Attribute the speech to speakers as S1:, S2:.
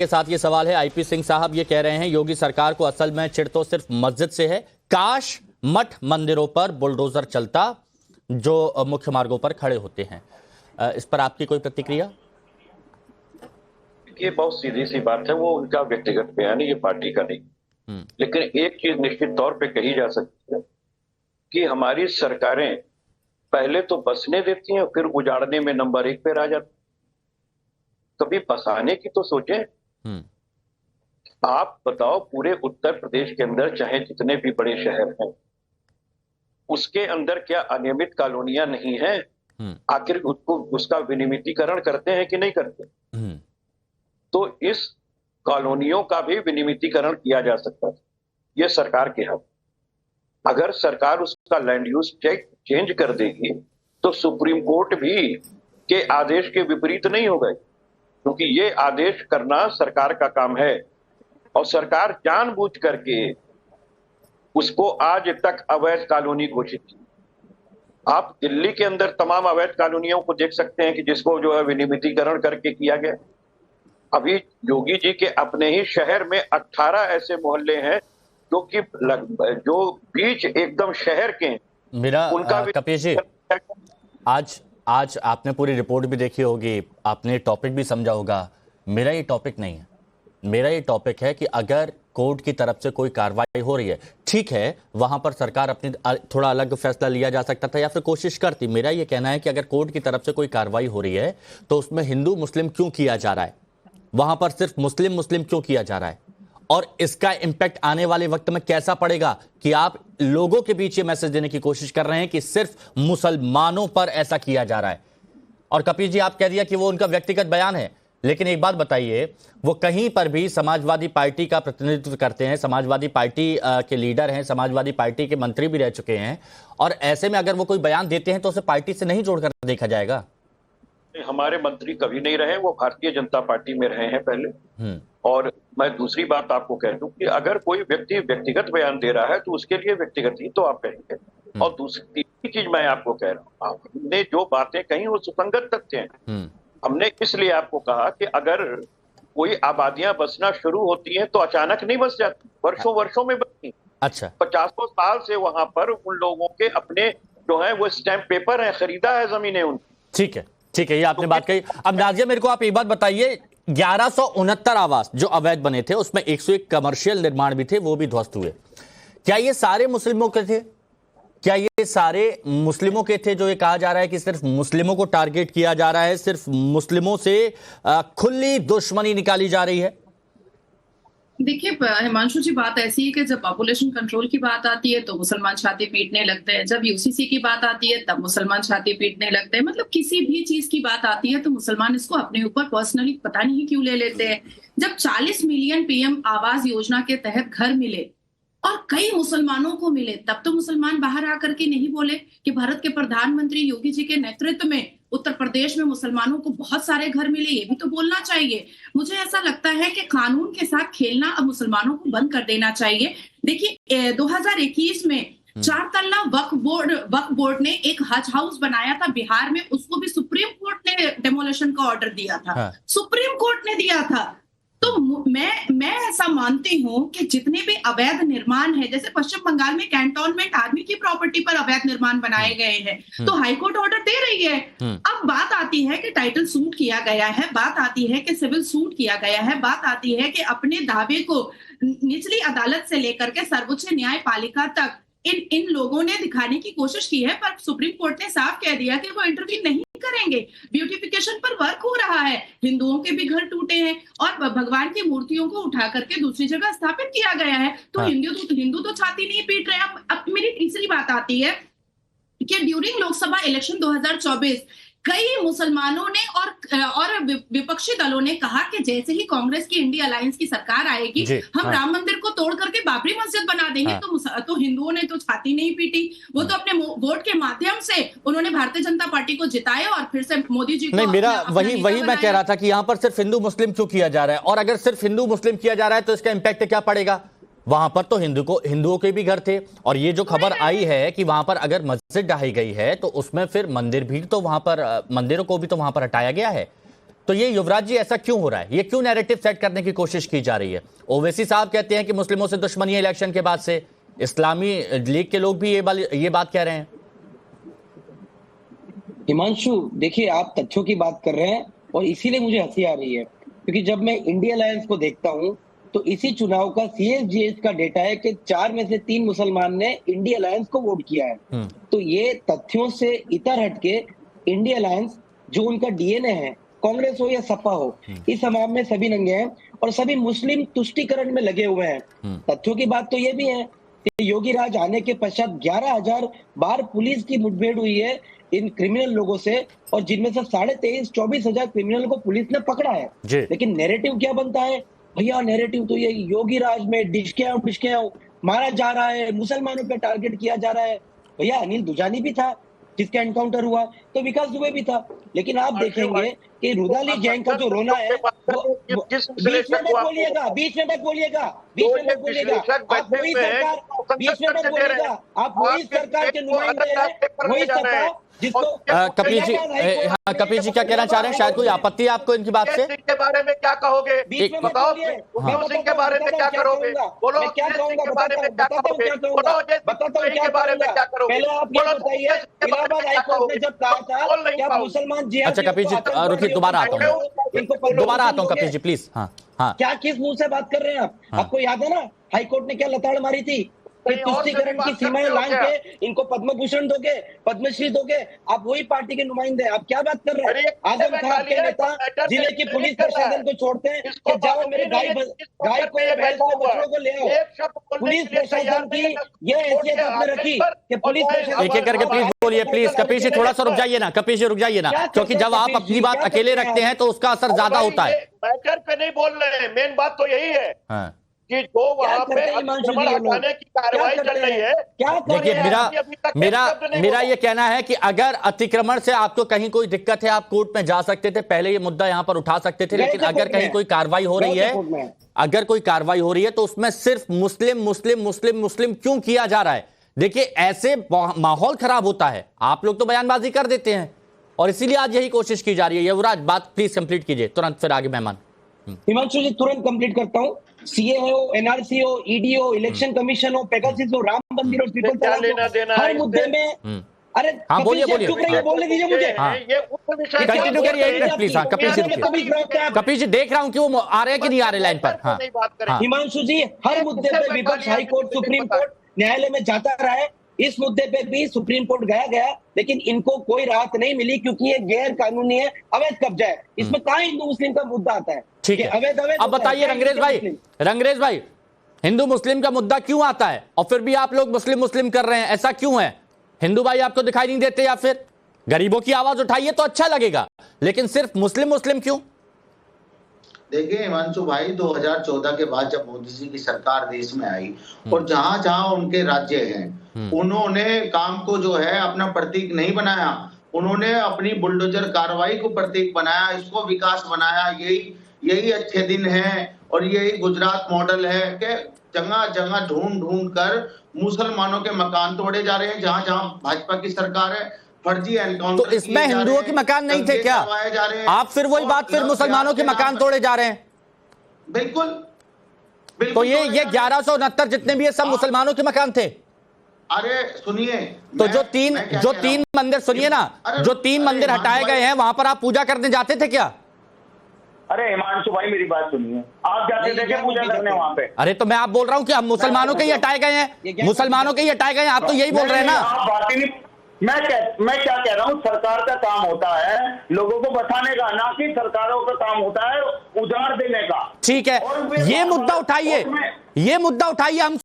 S1: के साथ ये सवाल है। आईपी सिंह साहब ये कह रहे हैं योगी सरकार को असल में चिढ़ तो सिर्फ मस्जिद से है, काश मठ मंदिरों पर बुलडोजर चलता जो मुख्य मार्गों पर खड़े होते हैं। इस पर आपकी कोई प्रतिक्रिया?
S2: ये बहुत सीधी सी बात है, वो उनका व्यक्तिगत बयान है, ये पार्टी का नहीं। लेकिन एक चीज निश्चित तौर पे कही जा सकती है कि हमारी सरकारें पहले तो बसने देती हैं, फिर उजाड़ने में नंबर 1 पे आ जाती। कभी बसाने की तो सोचें। आप बताओ, पूरे उत्तर प्रदेश के अंदर चाहे जितने भी बड़े शहर हैं, उसके अंदर क्या अनियमित कॉलोनियां नहीं है? आखिर उसको उसका विनियमितीकरण करते हैं कि नहीं करते? तो इस कॉलोनियों का भी विनियमितीकरण किया जा सकता था। यह सरकार के हाथ। अगर सरकार उसका लैंड यूज चेंज कर देगी तो सुप्रीम कोर्ट भी के आदेश के विपरीत नहीं होगा, क्योंकि ये आदेश करना सरकार का काम है। और सरकार जानबूझ करके उसको आज तक अवैध कॉलोनी घोषित की। आप दिल्ली के अंदर तमाम अवैध कॉलोनियों को देख सकते हैं कि जिसको जो है विनियमितीकरण करके किया गया। अभी योगी जी के अपने ही शहर में 18 ऐसे मोहल्ले हैं जो बीच एकदम शहर के हैं।
S1: मेरा कपिश जी, आज आपने पूरी रिपोर्ट भी देखी होगी, आपने टॉपिक भी समझा होगा। मेरा ये टॉपिक नहीं है। मेरा ये टॉपिक है कि अगर कोर्ट की तरफ से कोई कार्रवाई हो रही है, ठीक है, वहां पर सरकार अपनी थोड़ा अलग फैसला लिया जा सकता था या फिर कोशिश करती। मेरा ये कहना है कि अगर कोर्ट की तरफ से कोई कार्रवाई हो रही है तो उसमें हिंदू मुस्लिम क्यों किया जा रहा है, वहां पर सिर्फ मुस्लिम मुस्लिम क्यों किया जा रहा है, और इसका इंपैक्ट आने वाले वक्त में कैसा पड़ेगा कि आप लोगों के बीच ये मैसेज देने की कोशिश कर रहे हैं कि सिर्फ मुसलमानों पर ऐसा किया जा रहा है। और कपिल जी, आप कह दिया कि वो उनका व्यक्तिगत बयान है, लेकिन एक बात बताइए, वो कहीं पर भी समाजवादी पार्टी का प्रतिनिधित्व करते हैं, समाजवादी पार्टी के लीडर हैं, समाजवादी पार्टी के मंत्री भी रह चुके हैं, और ऐसे में अगर वो कोई बयान देते हैं तो उसे पार्टी से नहीं जोड़कर देखा जाएगा?
S2: हमारे मंत्री कभी नहीं रहे, वो भारतीय जनता पार्टी में रहे हैं पहले। और मैं दूसरी बात आपको कह दूं कि अगर कोई व्यक्ति व्यक्तिगत बयान दे रहा है तो उसके लिए व्यक्तिगत ही तो आप कहेंगे। और दूसरी चीज मैं आपको कह रहा हूँ, हमने जो बातें कही वो सुसंगत तथ्य हैं। हमने इसलिए आपको कहा कि अगर कोई आबादियां बसना शुरू होती हैं तो अचानक नहीं बस जाती, वर्षों वर्षों में बसती।
S1: अच्छा,
S2: 50 साल से वहां पर उन लोगों के अपने जो है वो स्टैंप पेपर है, खरीदा है जमीनें उनकी।
S1: ठीक है, ठीक है, ये आपने बात कही। अब नाजिया, मेरे को आप एक बात बताइए, 1169 आवास जो अवैध बने थे उसमें 101 कमर्शियल निर्माण भी थे, वो भी ध्वस्त हुए। क्या ये सारे मुस्लिमों के थे? क्या ये सारे मुस्लिमों के थे? जो ये कहा जा रहा है कि सिर्फ मुस्लिमों को टारगेट किया जा रहा है, सिर्फ मुस्लिमों से खुली दुश्मनी निकाली जा रही है।
S3: देखिए हिमांशु जी, बात ऐसी है कि जब पॉपुलेशन कंट्रोल की बात आती है तो मुसलमान छाती पीटने लगते हैं, जब यूसीसी की बात आती है तब मुसलमान छाती पीटने लगते हैं। मतलब किसी भी चीज की बात आती है तो मुसलमान इसको अपने ऊपर पर्सनली पता नहीं क्यों ले लेते हैं। जब 40 मिलियन पीएम आवास योजना के तहत घर मिले और कई मुसलमानों को मिले, तब तो मुसलमान बाहर आकर के नहीं बोले कि भारत के प्रधानमंत्री योगी जी के नेतृत्व में उत्तर प्रदेश में मुसलमानों को बहुत सारे घर मिले। ये भी तो बोलना चाहिए। मुझे ऐसा लगता है कि कानून के साथ खेलना अब मुसलमानों को बंद कर देना चाहिए। देखिए 2021 में 4 तल्ला वक्फ बोर्ड ने एक हज हाउस बनाया था बिहार में, उसको भी सुप्रीम कोर्ट ने डेमोलिशन का ऑर्डर दिया था। सुप्रीम कोर्ट ने दिया था। तो मैं ऐसा मानती हूं कि जितने भी अवैध निर्माण है, जैसे पश्चिम बंगाल में कैंटोनमेंट आर्मी की प्रॉपर्टी पर अवैध निर्माण बनाए गए हैं, तो हाईकोर्ट ऑर्डर दे रही है। अब बात आती है कि टाइटल सूट किया गया है, बात आती है कि सिविल सूट किया गया है, बात आती है कि अपने दावे को निचली अदालत से लेकर के सर्वोच्च न्यायपालिका तक इन लोगों ने दिखाने की कोशिश की है, पर सुप्रीम कोर्ट ने साफ कह दिया कि वो इंटरव्यू नहीं करेंगे। ब्यूटिफिकेशन पर वर्क हो रहा है, हिंदुओं के भी घर टूटे हैं और भगवान की मूर्तियों को उठा करके दूसरी जगह स्थापित किया गया है। तो हिंदू तो छाती नहीं पीट रहे। अब मेरी तीसरी बात आती है कि ड्यूरिंग लोकसभा इलेक्शन 2024 कई मुसलमानों ने और विपक्षी दलों ने कहा कि जैसे ही कांग्रेस की इंडिया अलायंस की सरकार आएगी, हम राम मंदिर को तोड़ करके बाबरी मस्जिद बना देंगे। तो हिंदुओं ने तो छाती नहीं पीटी, वो तो अपने वोट के माध्यम से उन्होंने भारतीय जनता पार्टी को जिताया और फिर से मोदी जी को
S1: नहीं, मेरा वही मैं कह रहा था कि यहां पर सिर्फ हिंदू मुस्लिम क्यों किया जा रहा है, और अगर सिर्फ हिंदू मुस्लिम किया जा रहा है तो इसका इंपैक्ट क्या पड़ेगा? वहां पर तो हिंदुओं के भी घर थे, और ये जो खबर आई है कि वहां पर अगर मस्जिद ढाई गई है तो उसमें फिर मंदिर भी तो वहां पर, मंदिरों को भी तो वहां पर हटाया गया है। तो ये युवराज जी ऐसा क्यों हो रहा है? ये क्यों नैरेटिव सेट करने की कोशिश की जा रही है? ओवैसी साहब कहते हैं कि मुस्लिमों से दुश्मनी है इलेक्शन के बाद से, इस्लामी लीग के लोग भी ये बात कह रहे हैं।
S4: हिमांशु, देखिए आप तथ्यों की बात कर रहे हैं और इसीलिए मुझे हंसी आ रही है, क्योंकि जब मैं इंडिया अलायंस को देखता हूं तो इसी चुनाव का CSGS का डेटा है कि 4 में से 3 मुसलमान ने इंडिया अलायंस को वोट किया है। तो ये तथ्यों से इतर हटके इंडिया अलायंस जो उनका DNA है, कांग्रेस हो या सपा हो, इस हमाम में सभी नंगे हैं और सभी मुस्लिम तुष्टीकरण में लगे हुए हैं। तथ्यों की बात तो ये भी है कि योगी राज आने के पश्चात 11,000 बार पुलिस की मुठभेड़ हुई है इन क्रिमिनल लोगों से, और जिनमें से 23,000-24,000 क्रिमिनल को पुलिस ने पकड़ा है। लेकिन नैरेटिव क्या बनता है भैया? नैरेटिव तो ये योगी राज में डिशके मारा जा रहा है, मुसलमानों पे टारगेट किया जा रहा है। भैया अनिल दुजानी भी था जिसका एनकाउंटर हुआ, तो विकास दुबे भी था। लेकिन आप देखेंगे कि रुदाली जैन का जो रोना है, बीच में मत बोलिएगा, बीच में मत बोलिएगा, बीच में मत बोलिएगा। आप वही सरकार, बीच में मत बोलिएगा, आप वही सरकार के नुमाइंदे हैं, वही सपा जिसको
S1: कपिल जी, हाँ कपिल जी क्या कहना चाह रहे हैं? शायद कोई आपत्ति है आपको इनकी बात से?
S2: के बारे में क्या कहोगे? बताओ, गुरमीत सिंह के बारे में क्या करोगे? बोलो,
S4: क्या कहूंगा?
S2: बताता हूँ क्या बारे में क्या करोगे?
S4: पहले आप ये बताइए, इलाहाबाद हाईकोर्ट ने जब कहा था कि आप मुसलमान जिहाद,
S1: अच्छा कपिल जी रुकिए, दोबारा आता हूँ कपिल जी प्लीज। हाँ हाँ,
S4: क्या किस मुंह से बात कर रहे हैं आप? आपको याद है ना हाईकोर्ट ने क्या लताड़ मारी थी कि तुष्टीकरण की सीमाएं लांघ के इनको पद्म भूषण दोगे, पद्मश्री दोगे? आप वही पार्टी के नुमाइंदे हैं, आप क्या बात कर रहे हैं? आजम खान के नेता जिले की पुलिस प्रशासन को छोड़ते हैं कि जाओ मेरे गाय को भैंस को बछड़ों को ले आओ। पुलिस प्रशासन की ये हैसियत आपने रखी कि पुलिस प्रशासन,
S1: एक एक करके प्लीज बोलिए, प्लीज कपिल जी थोड़ा सा रुक जाइए ना, कपिल जी रुक जाइए ना, क्योंकि जब आप अपनी बात अकेले रखते हैं तो उसका असर ज्यादा होता है।
S2: मैटर पे नहीं बोल रहे हैं, मेन बात तो यही है कि जो वहां पे अतिक्रमण हटाने की कार्रवाई चल रही है।
S1: देखिए मेरा ये कहना है कि अगर अतिक्रमण से आपको कहीं कोई दिक्कत है, आप कोर्ट में जा सकते थे, पहले ये मुद्दा यहां पर उठा सकते थे। लेकिन अगर कहीं कोई कार्रवाई हो रही है, अगर कोई कार्रवाई हो रही है तो उसमें सिर्फ मुस्लिम मुस्लिम मुस्लिम मुस्लिम क्यों किया जा रहा है? देखिए ऐसे माहौल खराब होता है, आप लोग तो बयानबाजी कर देते हैं और इसीलिए आज यही कोशिश की जा रही है। युवराज बात प्लीज कंप्लीट कीजिए तुरंत, फिर आगे मेहमान।
S4: हिमांशु जी तुरंत कंप्लीट करता हूं। सीए हो, एनआरसी हो, ईडी हो, इलेक्शन कमीशन हो, पेगासस हो, राम मंदिर हो, ट्रिपल तलाक, हर मुद्दे में, अरे
S1: हाँ बोलिए
S4: बोलने दीजिए मुझे।
S1: कंटिन्यू करिए एक मिनट प्लीज। हाँ कपिल जी कपिल जी देख रहा हूं कि वो आ रहे हैं कि नहीं आ रहे लाइन पर। हाँ
S4: हिमांशु जी, हर मुद्दे पे विपक्ष हाई कोर्ट, सुप्रीम कोर्ट, न्यायालय में जाता रहा है। इस मुद्दे पे भी सुप्रीम कोर्ट गया, लेकिन इनको कोई राहत नहीं मिली क्योंकि ये गैर कानूनी है, अवैध कब्जा है। इसमें कहां हिंदू मुस्लिम का मुद्दा आता है?
S1: ठीक है, अब बताइए रंगरेज भाई, हिंदू मुस्लिम का मुद्दा क्यों आता है और फिर भी आप लोग मुस्लिम मुस्लिम कर रहे हैं? ऐसा क्यों है? हिंदू भाई आपको दिखाई नहीं देते? या फिर गरीबों की आवाज उठाइए तो अच्छा लगेगा, लेकिन सिर्फ मुस्लिम मुस्लिम क्यों?
S5: देखिए हिमांशु भाई, 2014 के बाद जब मोदी जी की सरकार देश में आई और जहां जहां उनके राज्य हैं, उन्होंने काम को जो है अपना प्रतीक नहीं बनाया, उन्होंने अपनी बुलडोजर कार्रवाई को प्रतीक बनाया, इसको विकास बनाया। यही अच्छे दिन हैं और यही गुजरात मॉडल है कि जगह जगह ढूंढ कर मुसलमानों के मकान तोड़े जा रहे हैं। जहां जहां भाजपा की सरकार है, फर्जी एनकाउंटर।
S1: तो इसमें हिंदुओं के मकान नहीं थे क्या? आप फिर वही बात, फिर मुसलमानों के मकान तोड़े जा रहे हैं।
S5: बिल्कुल
S1: तो ये 1169 जितने भी है सब मुसलमानों के मकान थे।
S5: अरे सुनिए,
S1: तो जो तीन मंदिर, सुनिए ना, जो 3 मंदिर हटाए गए हैं वहां पर आप पूजा करने जाते थे क्या?
S6: अरे हिमांशु भाई मेरी बात सुनिए, आप जाते थे क्या पूजा करने वहां पे?
S1: अरे तो मैं आप बोल रहा हूँ कि हम मुसलमानों के ही हटाए गए हैं, मुसलमानों के ही हटाए गए हैं, आप तो यही बोल रहे हैं ना।
S6: आप बात ही नहीं, मैं क्या कह रहा हूँ, सरकार का काम होता है लोगों को बचाने का, ना कि सरकारों का काम होता है उजाड़ देने का।
S1: ठीक है, ये मुद्दा उठाइए, हम